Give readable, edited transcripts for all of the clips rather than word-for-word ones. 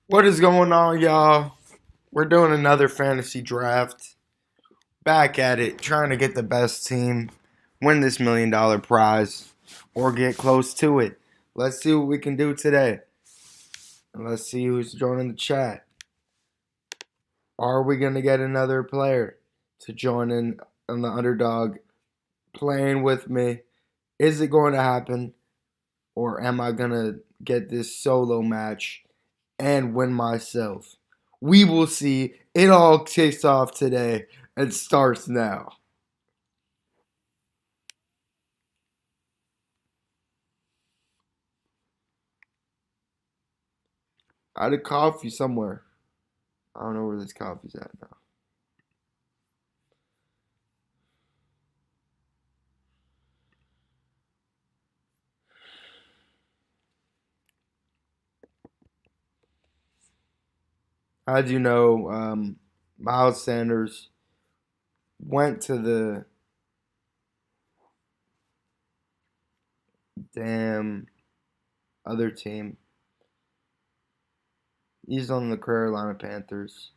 What is going on, y'all? We're doing another fantasy draft. Back at it, trying to get the best team, win this $1 million prize, or get close to it. Let's see what we can do today. And let's see who's joining the chat. Are we going to get another player to join in on the underdog playing with me? Is it going to happen? Or am I going to get this solo match and win myself? We will see. It all kicks off today and starts now. I had a coffee somewhere. I don't know where this coffee's at now. How'd you know Miles Sanders went to the damn other team? He's on the Carolina Panthers.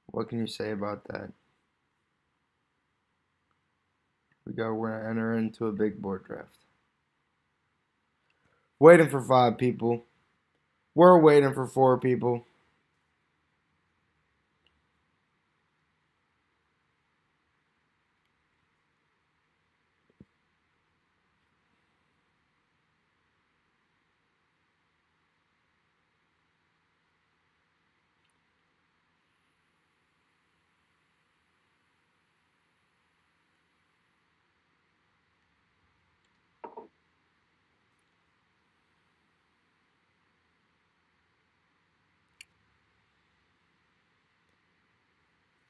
What can you say about that? We're gonna enter into a big board draft. Waiting for 5 people. We're waiting for 4 people.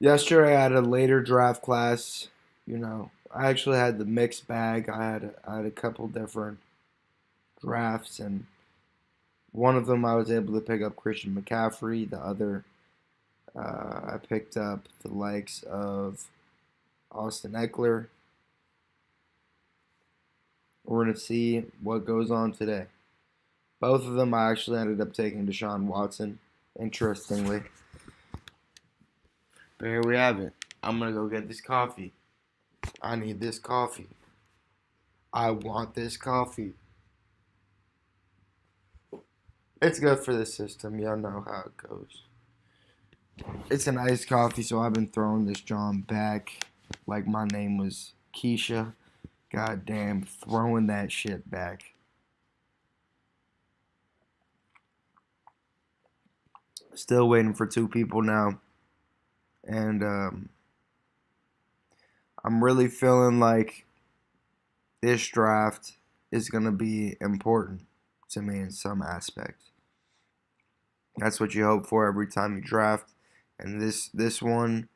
Yesterday I had a later draft class. I actually had the mixed bag. I had a couple different drafts, and one of them I was able to pick up Christian McCaffrey. The other, I picked up the likes of Austin Eckler. We're gonna see what goes on today. Both of them I actually ended up taking Deshaun Watson. Interestingly, but here we have it. I'm gonna go get this coffee. I need this coffee. I want this coffee. It's good for the system. Y'all know how it goes. It's an iced coffee, so I've been throwing this John back like my name was Keisha. Goddamn, throwing that shit back. Still waiting for 2 people now. And I'm really feeling like this draft is going to be important to me in some aspect. That's what you hope for every time you draft. And this one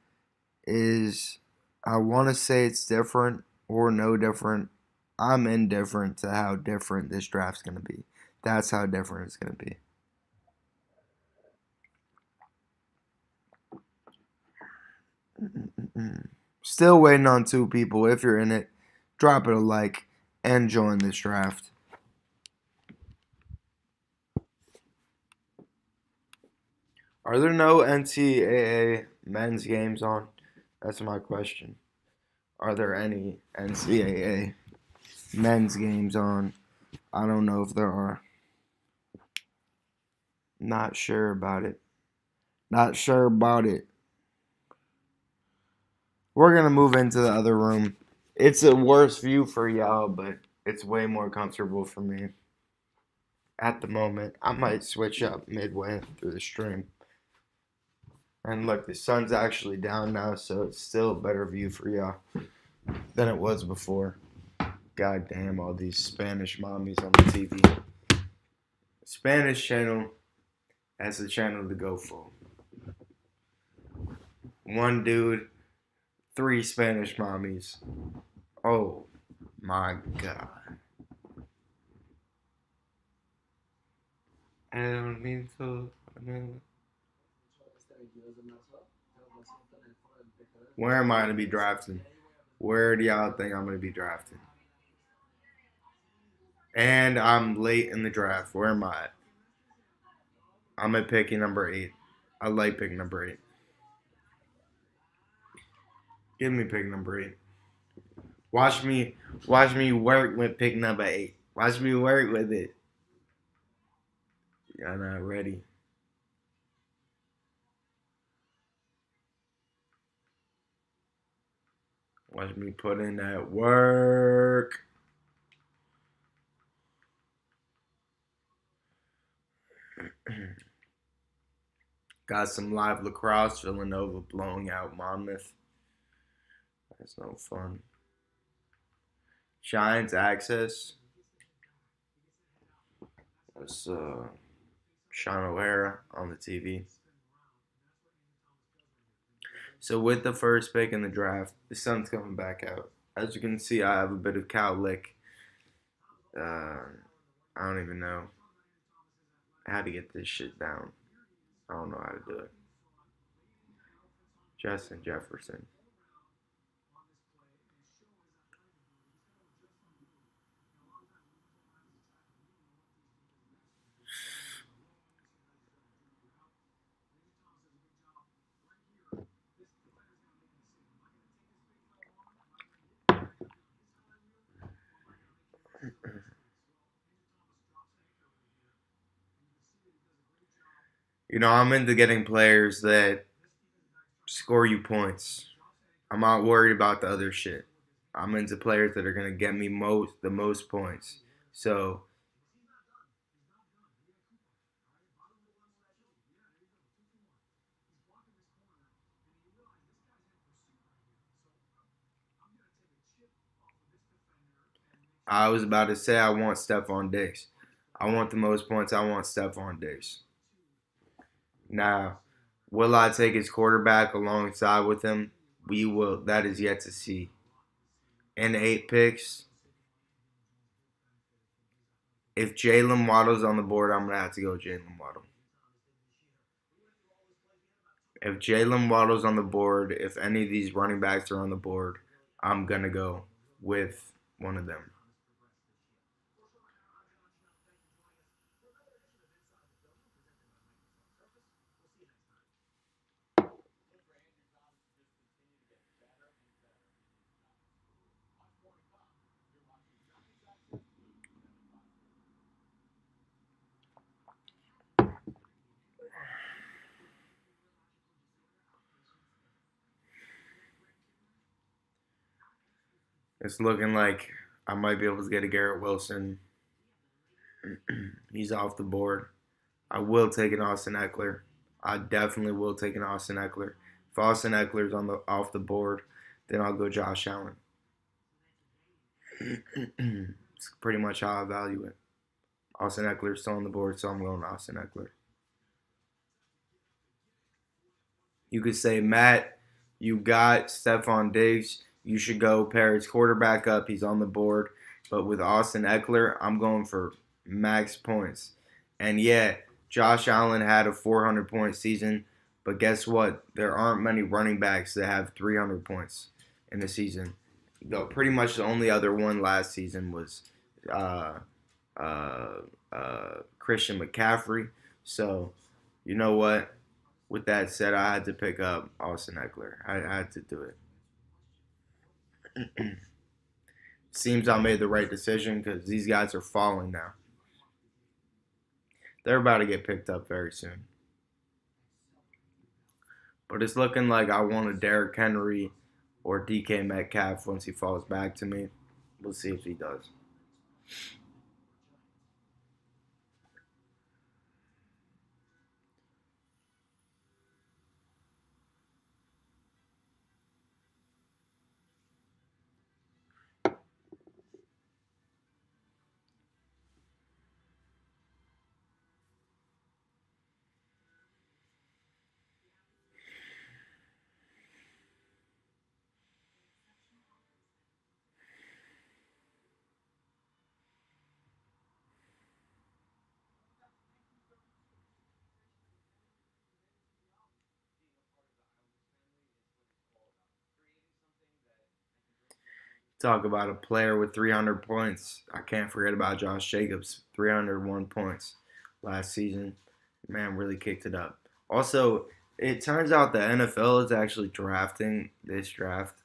is, I want to say it's different or no different. I'm indifferent to how different this draft's going to be. That's how different it's going to be. Still waiting on 2 people. If you're in it, drop it a like and join this draft. Are there no NCAA men's games on? That's my question. Are there any NCAA men's games on? I don't know if there are. Not sure about it. Not sure about it. We're gonna move into the other room. It's a worse view for y'all, but it's way more comfortable for me at the moment. I might switch up midway through the stream. And look, the sun's actually down now, so it's still a better view for y'all than it was before. God damn, all these Spanish mommies on the TV. Spanish channel has the channel to go for. One dude, 3 Spanish mommies. Oh my god. I don't mean to. Where am I going to be drafting? Where do y'all think I'm going to be drafting? And I'm late in the draft. Where am I at? I'm at picking number 8. I like pick number 8. Give me pick number 8. Watch me, watch me work with pick number 8. Watch me work with it. Y'all not ready. Watch me put in that work. Got some live lacrosse. Villanova blowing out Monmouth. That's no fun. Giants access. That's Sean O'Hara on the TV. So with the first pick in the draft, the sun's coming back out. As you can see, I have a bit of cow lick. I don't even know how to get this shit down. I don't know how to do it. Justin Jefferson. I'm into getting players that score you points. I'm not worried about the other shit. I'm into players that are gonna get me the most points. So I was about to say I want Stephon Diggs. I want the most points. I want Stephon Diggs. Now, will I take his quarterback alongside with him? We will. That is yet to see. In 8 picks, if Jalen Waddle's on the board, I'm gonna have to go Jalen Waddle. If Jalen Waddle's on the board, if any of these running backs are on the board, I'm gonna go with one of them. It's looking like I might be able to get a Garrett Wilson. He's off the board. I will take an Austin Eckler. I definitely will take an Austin Eckler. If Austin Eckler's on the off the board, then I'll go Josh Allen. It's pretty much how I value it. Austin Eckler's still on the board, so I'm going Austin Eckler. You could say, Matt, you got Stephon Diggs. You should go pair his quarterback up. He's on the board. But with Austin Eckler, I'm going for max points. And yeah, Josh Allen had a 400-point season. But guess what? There aren't many running backs that have 300 points in the season. Though pretty much the only other one last season was uh, uh, Christian McCaffrey. So, you know what? With that said, I had to pick up Austin Eckler. I had to do it. Seems I made the right decision because these guys are falling now. They're about to get picked up very soon. But it's looking like I want a Derrick Henry or DK Metcalf once he falls back to me. We'll see if he does. Talk about a player with 300 points. I can't forget about Josh Jacobs, 301 points last season. Man, really kicked it up. Also, it turns out the NFL is actually drafting this draft.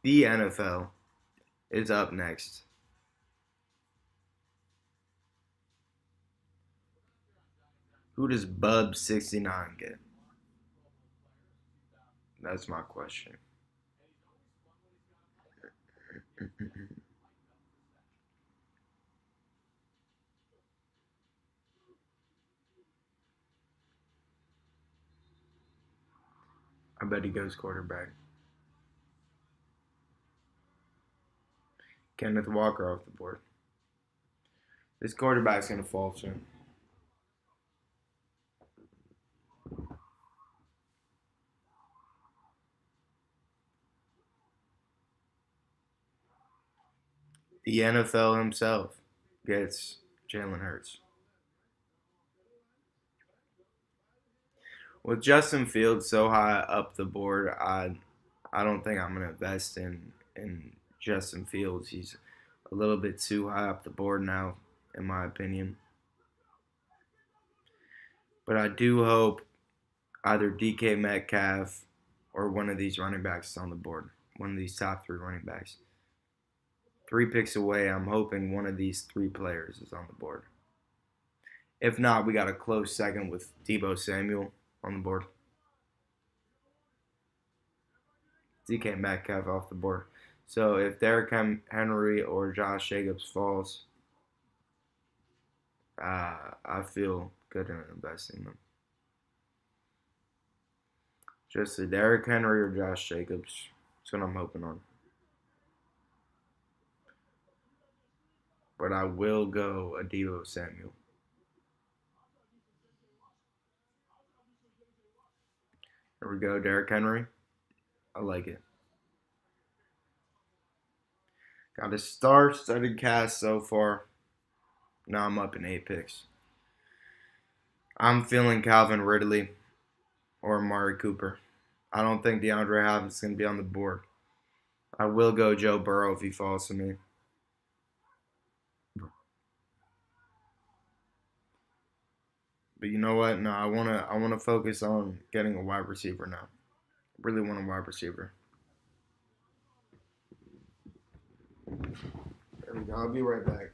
The NFL is up next. Who does Bub69 get? That's my question. I bet he goes quarterback. Kenneth Walker off the board. This quarterback's going to fall soon. The NFL himself gets Jalen Hurts. With Justin Fields so high up the board, I don't think I'm gonna invest in Justin Fields. He's a little bit too high up the board now, in my opinion. But I do hope either DK Metcalf or one of these running backs is on the board. One of these top three running backs. 3 picks away, I'm hoping one of these three players is on the board. If not, we got a close second with Deebo Samuel on the board. DK Metcalf off the board. So if Derrick Henry or Josh Jacobs falls, I feel good in investing them. Just a Derrick Henry or Josh Jacobs. That's what I'm hoping on. But I will go a Deebo Samuel. Here we go, Derrick Henry. I like it. Got a star-studded cast so far. Now I'm up in 8 picks. I'm feeling Calvin Ridley or Amari Cooper. I don't think DeAndre Hopkins is going to be on the board. I will go Joe Burrow if he falls to me. But you know what? No, I wanna focus on getting a wide receiver now. I really want a wide receiver. There we go. I'll be right back.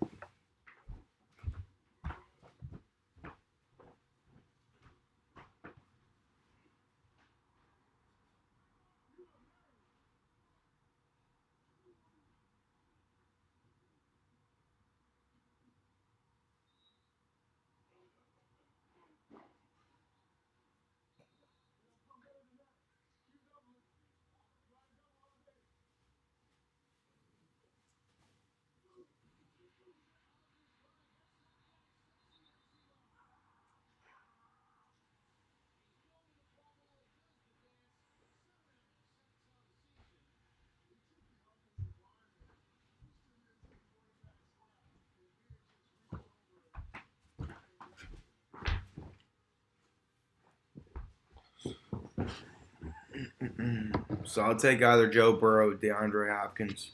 So I'll take either Joe Burrow or DeAndre Hopkins.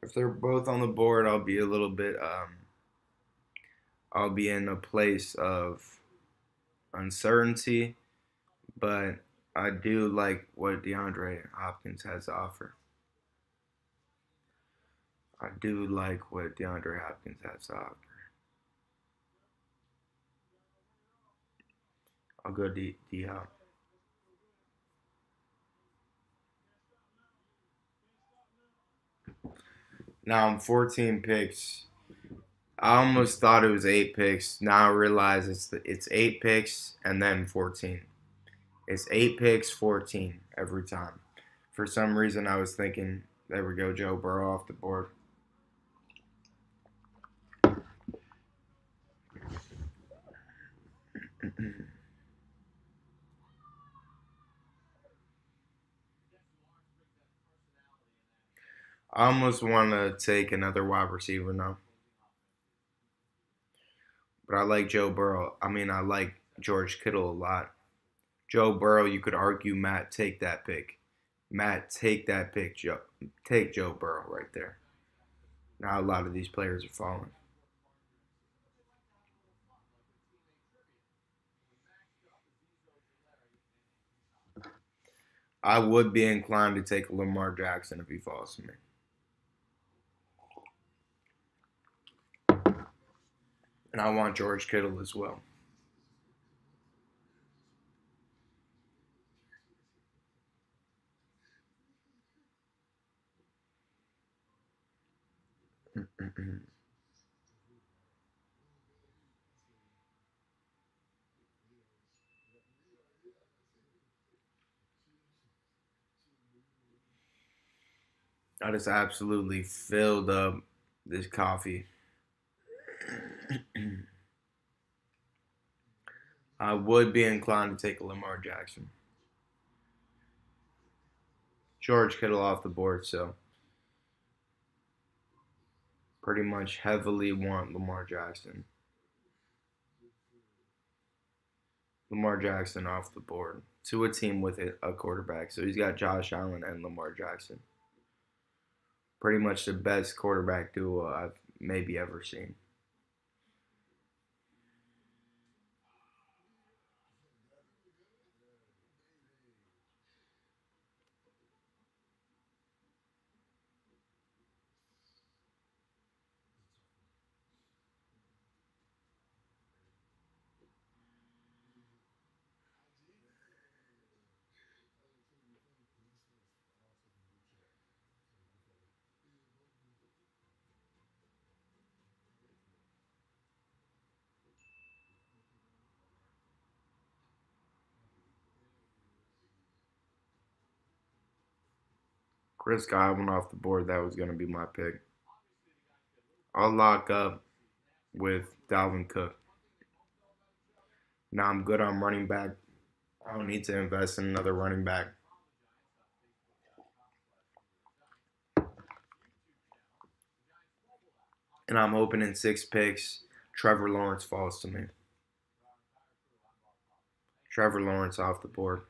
If they're both on the board, I'll be a little bit. I'll be in a place of uncertainty, but I do like what DeAndre Hopkins has to offer. I do like what DeAndre Hopkins has to offer. I'll go D Hop. Now I'm 14 picks. I almost thought it was 8 picks. Now I realize it's 8 picks and then 14. It's 8 picks, 14 every time. For some reason, I was thinking, there we go, Joe Burrow off the board. I almost want to take another wide receiver now, but I like Joe Burrow. I mean, I like George Kittle a lot. Joe Burrow, you could argue, Matt, take that pick. Matt, take that pick, Joe. Take Joe Burrow right there. Now a lot of these players are falling. I would be inclined to take Lamar Jackson if he falls to me. And I want George Kittle as well. I just absolutely filled up this coffee. I would be inclined to take a Lamar Jackson. George Kittle off the board, so pretty much heavily want Lamar Jackson. Lamar Jackson off the board to a team with a quarterback. So he's got Josh Allen and Lamar Jackson. Pretty much the best quarterback duo I've maybe ever seen. Chris Godwin off the board, that was going to be my pick. I'll lock up with Dalvin Cook. Now I'm good on running back. I don't need to invest in another running back. And I'm hoping in 6 picks, Trevor Lawrence falls to me. Trevor Lawrence off the board.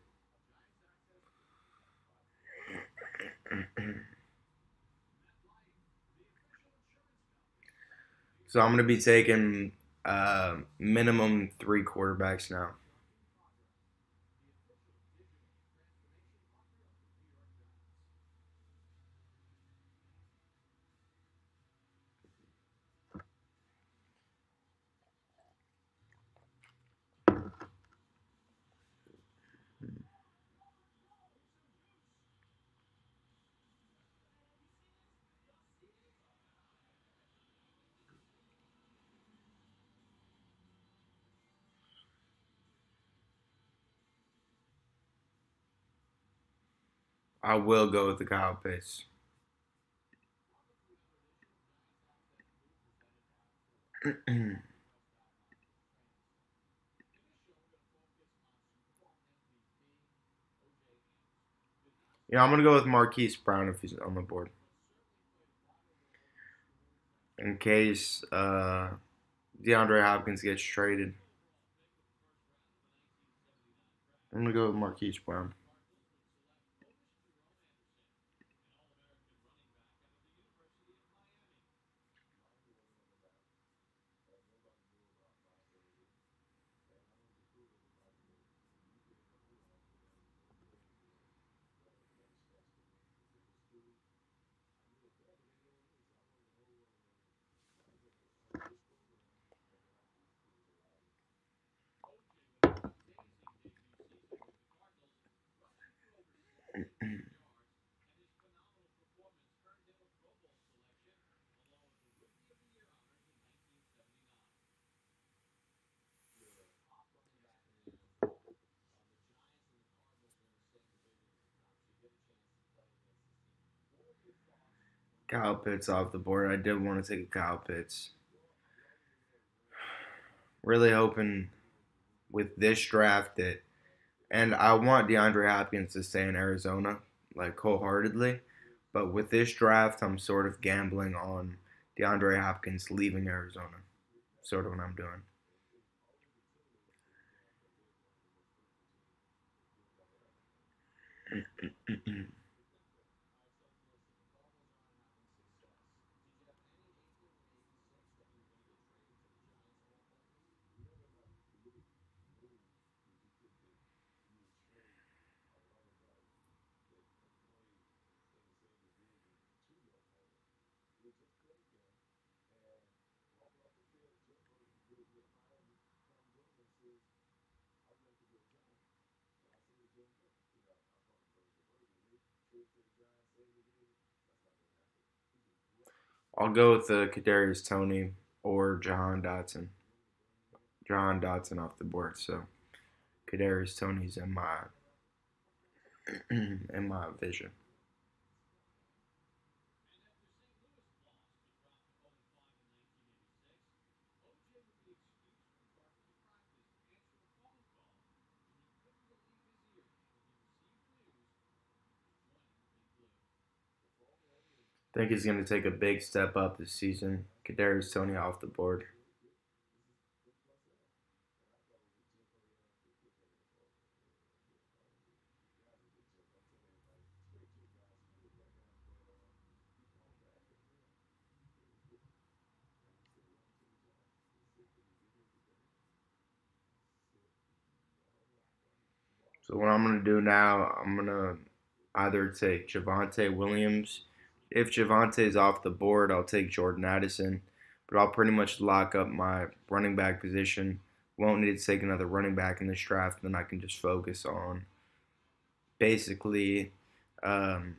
So I'm going to be taking minimum 3 quarterbacks now. I will go with the Kyle Pitts. Yeah, I'm gonna go with Marquise Brown if he's on the board. In case DeAndre Hopkins gets traded, I'm gonna go with Marquise Brown. Kyle Pitts off the board. I did want to take a Kyle Pitts. Really hoping with this draft that, and I want DeAndre Hopkins to stay in Arizona, like wholeheartedly. But with this draft, I'm sort of gambling on DeAndre Hopkins leaving Arizona. Sort of what I'm doing. I'll go with the Kadarius Toney or Jahan Dotson. Jahan Dotson off the board. So Kadarius Toney's in my in my vision. I think he's going to take a big step up this season. Kadarius Toney off the board. So what I'm going to do now, I'm going to either take Javonte Williams. If Javonte is off the board, I'll take Jordan Addison. But I'll pretty much lock up my running back position. Won't need to take another running back in this draft. Then I can just focus on basically um,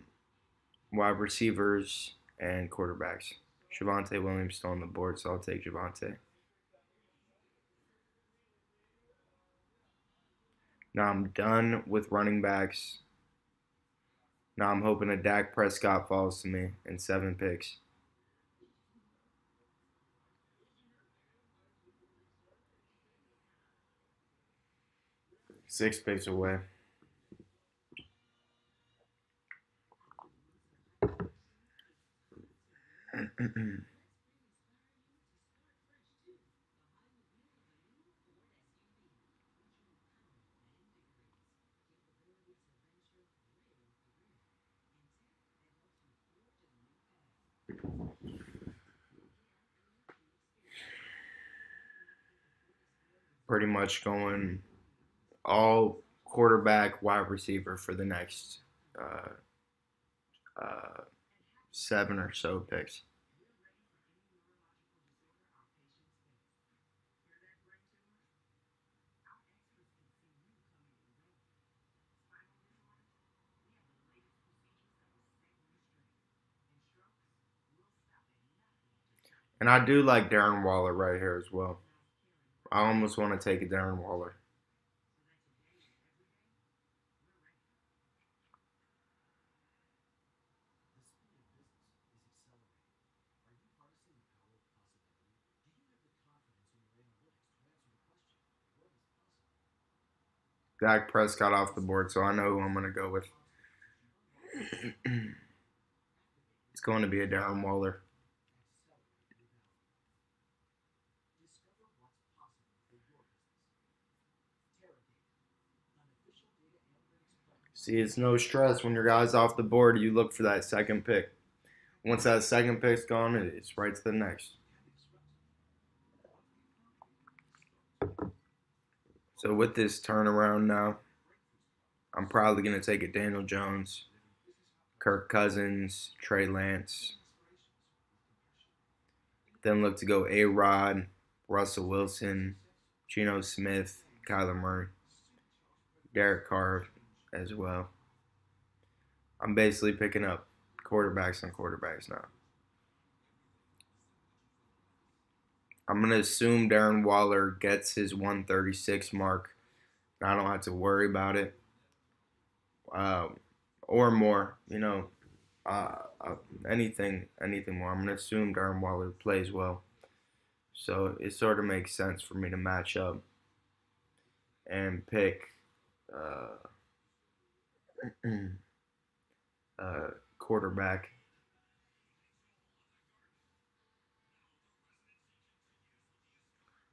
wide receivers and quarterbacks. Javonte Williams still on the board, so I'll take Javonte. Now I'm done with running backs. Now I'm hoping that Dak Prescott falls to me in 7 picks. 6 picks away. Pretty much going all quarterback, wide receiver for the next uh, uh, 7 or so picks. And I do like Darren Waller right here as well. I almost want to take a Darren Waller. Dak Prescott off the board, so I know who I'm going to go with. It's going to be a Darren Waller. See, it's no stress when your guy's off the board. You look for that second pick. Once that second pick's gone, it's right to the next. So with this turnaround now, I'm probably going to take a Daniel Jones, Kirk Cousins, Trey Lance. Then look to go A Rod, Russell Wilson, Geno Smith, Kyler Murray, Derek Carr as well. I'm basically picking up quarterbacks on quarterbacks now. I'm going to assume Darren Waller gets his 136 mark. I don't have to worry about it. Or more, uh, uh, anything more. I'm going to assume Darren Waller plays well. So it sort of makes sense for me to match up and pick uh, quarterback.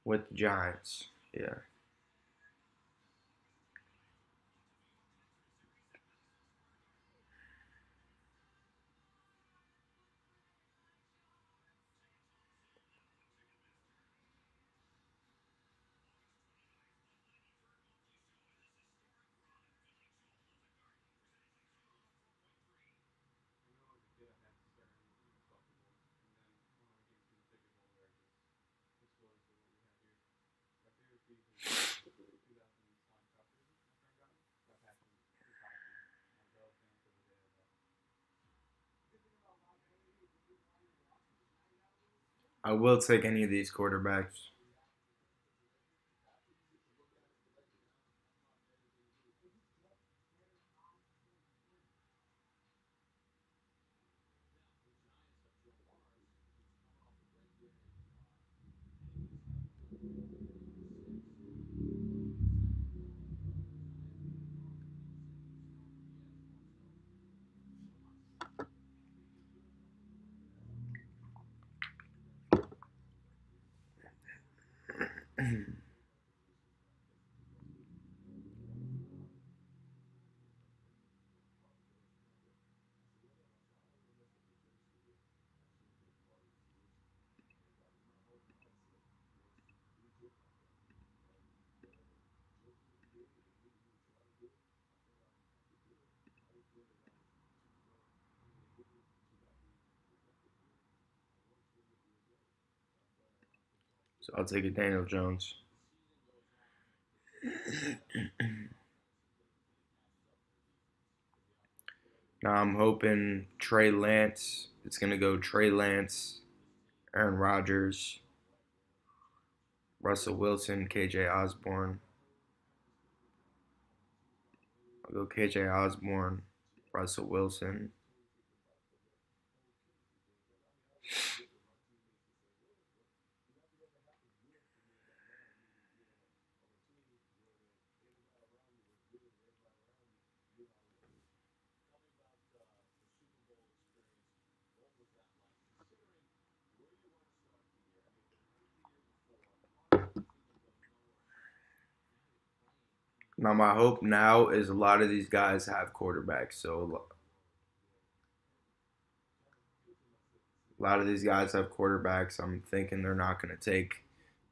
With the Giants. Yeah. I will take any of these quarterbacks. So I'll take a Daniel Jones. Now I'm hoping Trey Lance. It's gonna go Trey Lance, Aaron Rodgers, Russell Wilson, KJ Osborne. I'll go KJ Osborne, Russell Wilson. Now my hope now is a lot of these guys have quarterbacks. So a lot of these guys have quarterbacks. I'm thinking they're not going to take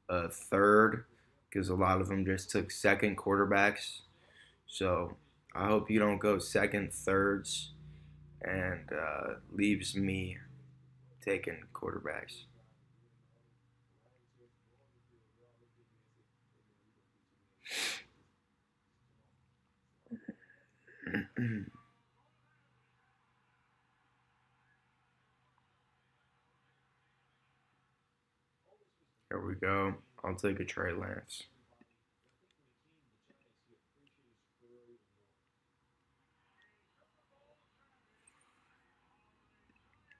a third because a lot of them just took second quarterbacks. So I hope you don't go second, thirds, and leaves me taking quarterbacks. Here we go. I'll take a Trey Lance.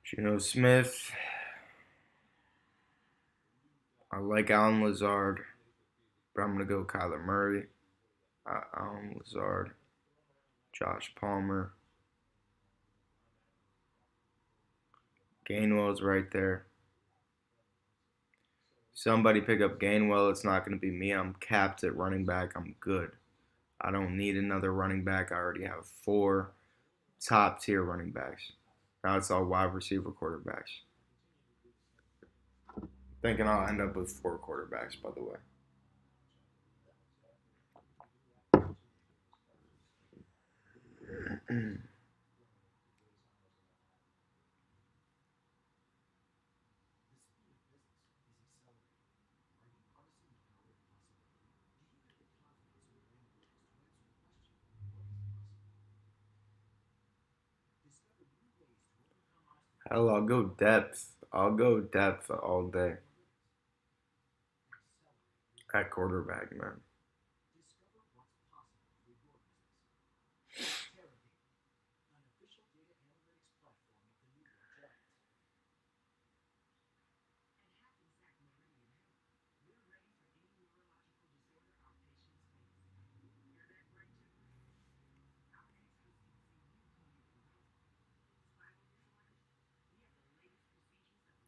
Geno Smith. I like Alan Lazard, but I'm going to go Kyler Murray. Alan Lazard. Josh Palmer. Gainwell's right there. Somebody pick up Gainwell. It's not going to be me. I'm capped at running back. I'm good. I don't need another running back. I already have 4 top tier running backs. Now it's all wide receiver quarterbacks. Thinking I'll end up with 4 quarterbacks, by the way. Hell, I'll go depth. I'll go depth all day at quarterback, man.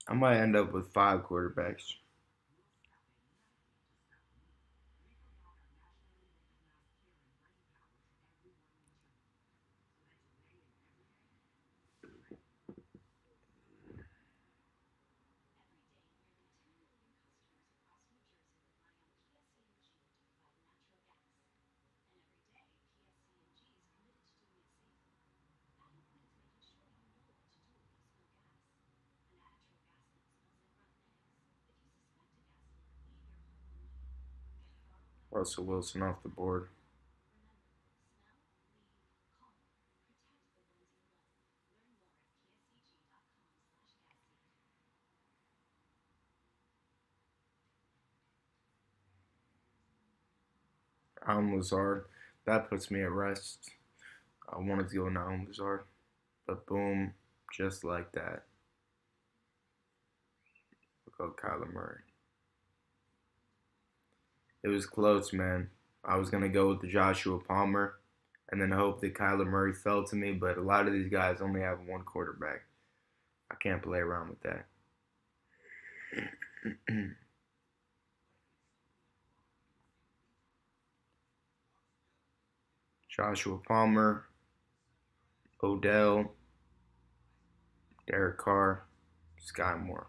I might end up with 5 quarterbacks. Russell Wilson off the board. Lazard. That puts me at rest. I wanted to go Allen Lazard, but boom, just like that, we'll go Kyler Murray. It was close, man. I was gonna go with the Joshua Palmer, and then hope that Kyler Murray fell to me, but a lot of these guys only have one quarterback. I can't play around with that. Joshua Palmer, Odell, Derek Carr, Sky Moore.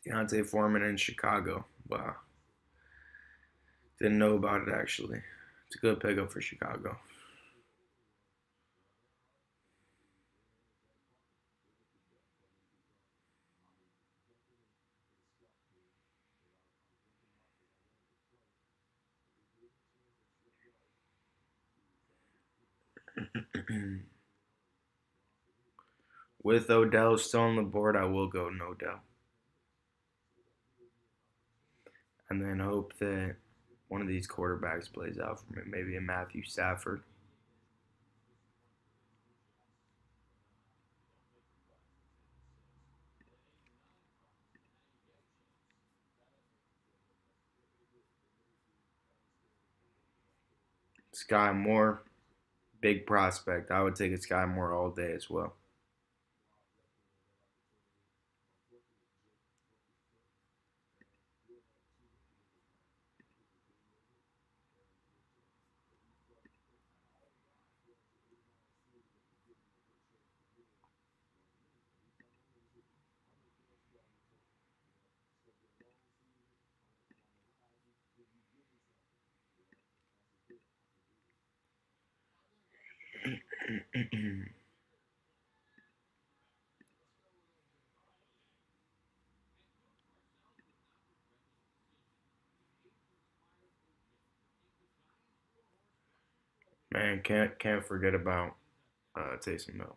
Deontay Foreman in Chicago. Wow, didn't know about it actually. It's a good pickup for Chicago. With Odell still on the board, I will go no Odell, and then hope that one of these quarterbacks plays out for me. Maybe a Matthew Stafford. Sky Moore, big prospect. I would take a Sky Moore all day as well. Man, can't forget about Taysom Hill.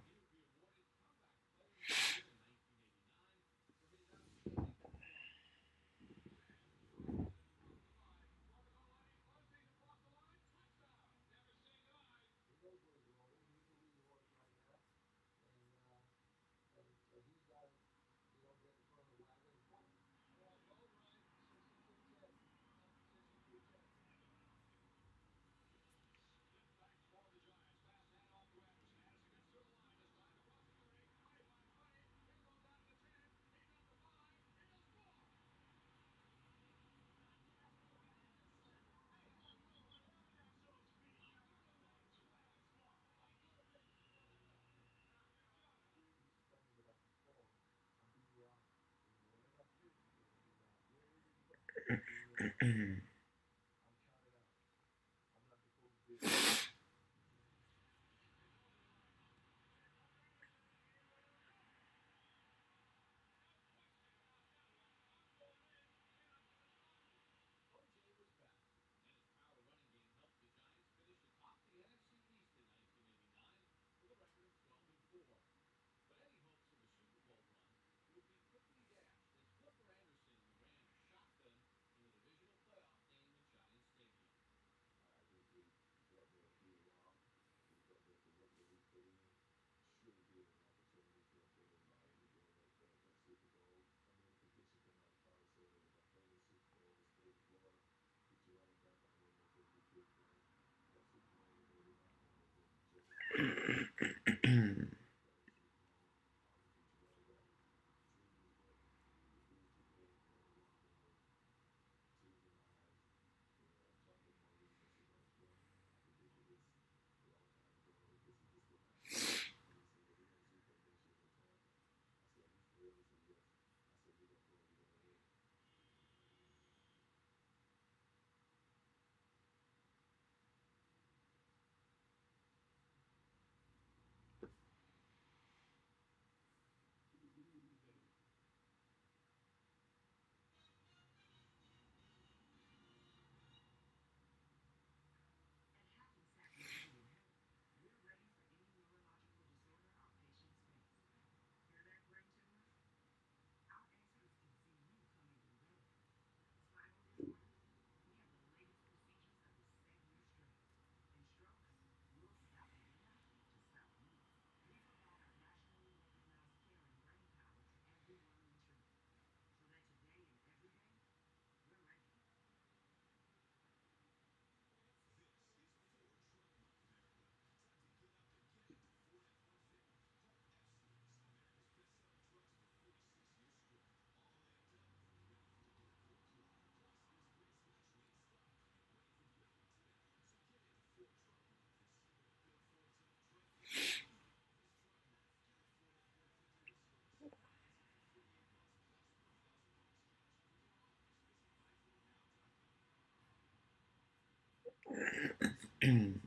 I'm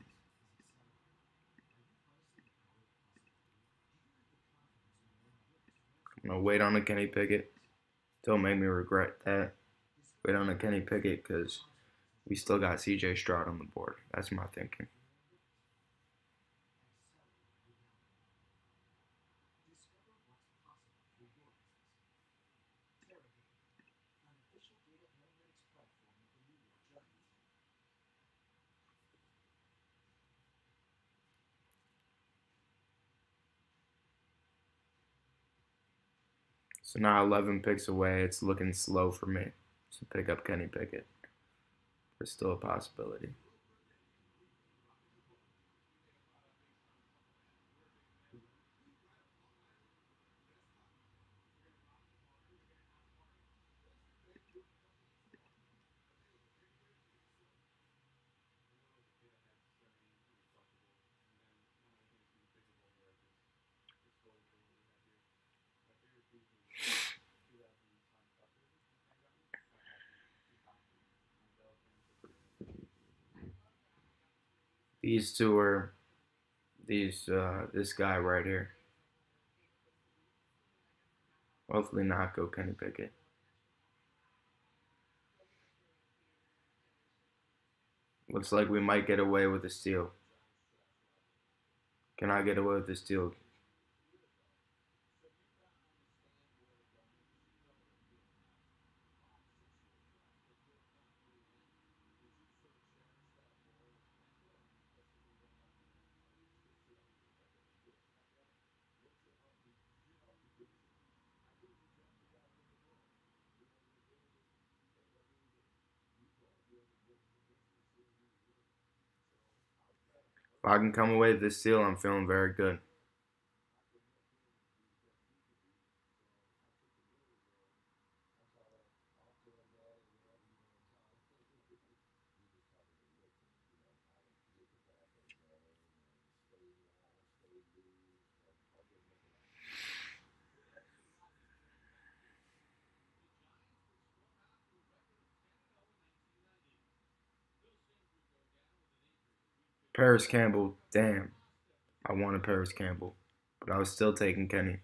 gonna wait on a Kenny Pickett. Don't make me regret that. Wait on a Kenny Pickett because we still got C.J. Stroud on the board. That's my thinking. So now 11 picks away. It's looking slow for me to pick up Kenny Pickett. There's still a possibility. These two are this guy right here. Hopefully not go Kenny Pickett. Looks like we might get away with a steal. Can I get away with a steal? If I can come away with this steal, I'm feeling very good. Paris Campbell, damn. I wanted Paris Campbell, but I was still taking Kenny.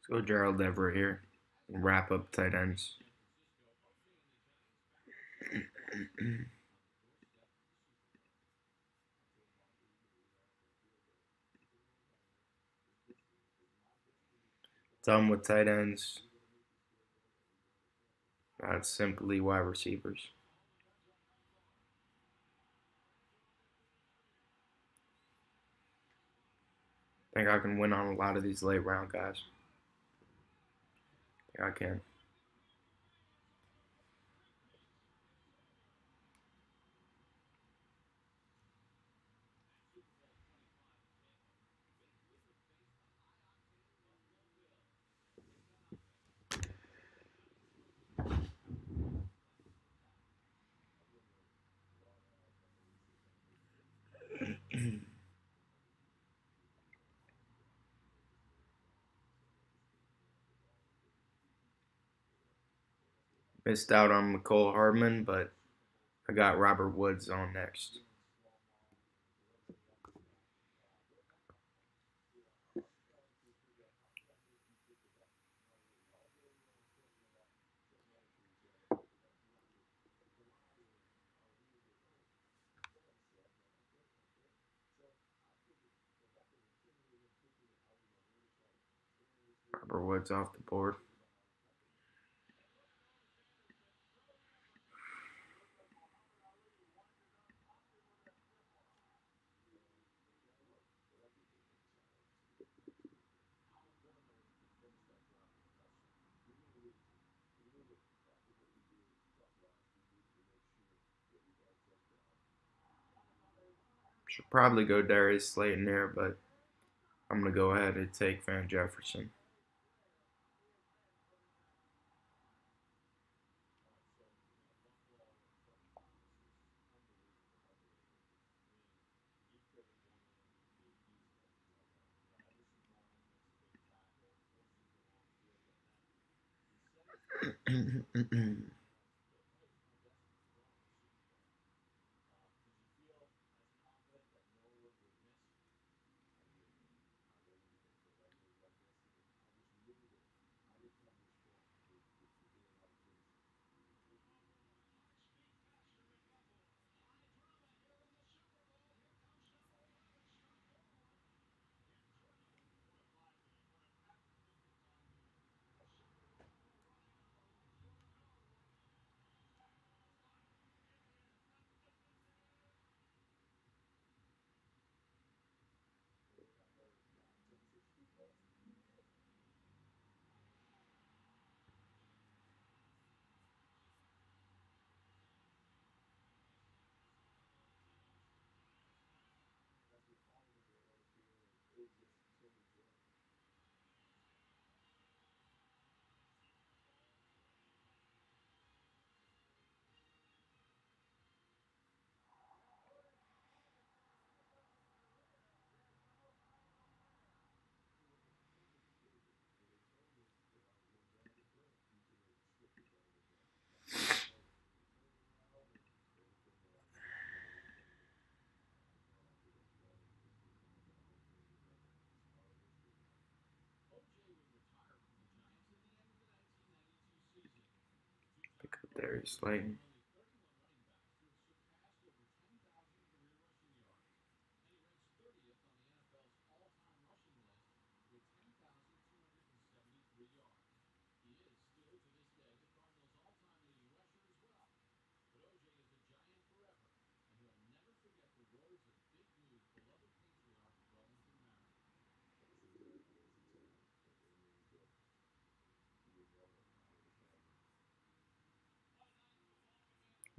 Let's go Gerald Everett here. Wrap up tight ends. Done with tight ends. That's simply wide receivers. I think I can win on a lot of these late round guys. I think I can. Missed out on Mecole Hardman, but I got Robert Woods on next. Robert Woods off the board. Should probably go Darius Slayton there, but I'm going to go ahead and take Van Jefferson. Pick up Darius Slayton.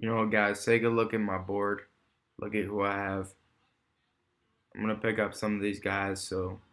You know, guys, take a look at my board. Look at who I have. I'm going to pick up some of these guys, so